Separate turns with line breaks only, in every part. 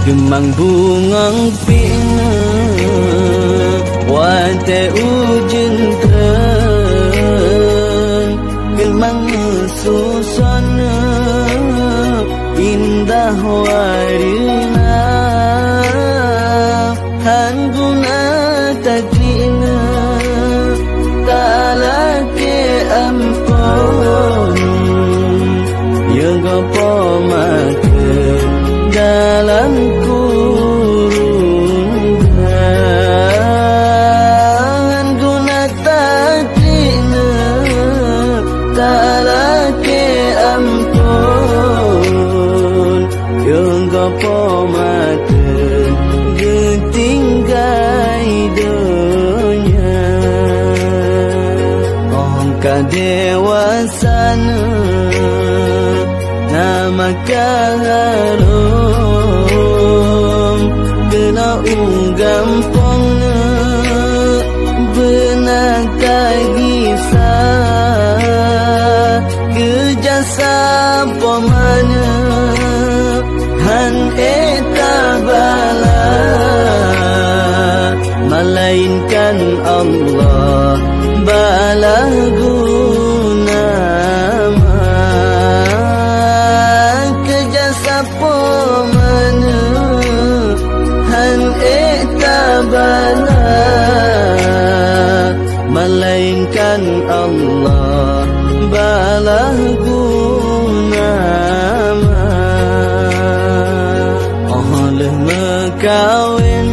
Gemang bungang pina wate ujin tren gemang susana indah warina han guna taklina talake ampun yang gopo makan dalam kurungan guna taklina talake ampun yang gopo makan getinggai dunia ongka dewasana nama kaharum kena gampangna benakai gisah kejasa pemana han etabala melainkan Allah balah guna kejasa pemana han etabala melainkan Allah balah guna oleh mekawin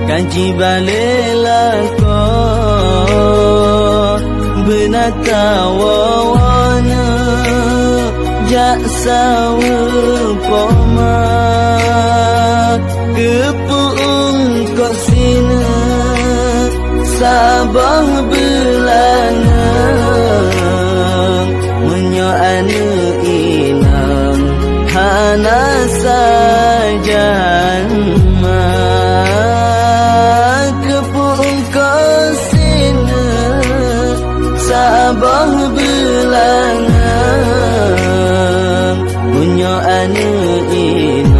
kaji balelako benatawawana jaksa poma kepuung kok sina sabah belana menyoana inang hana sajan kepuung kok sina sabah belana menyoana inang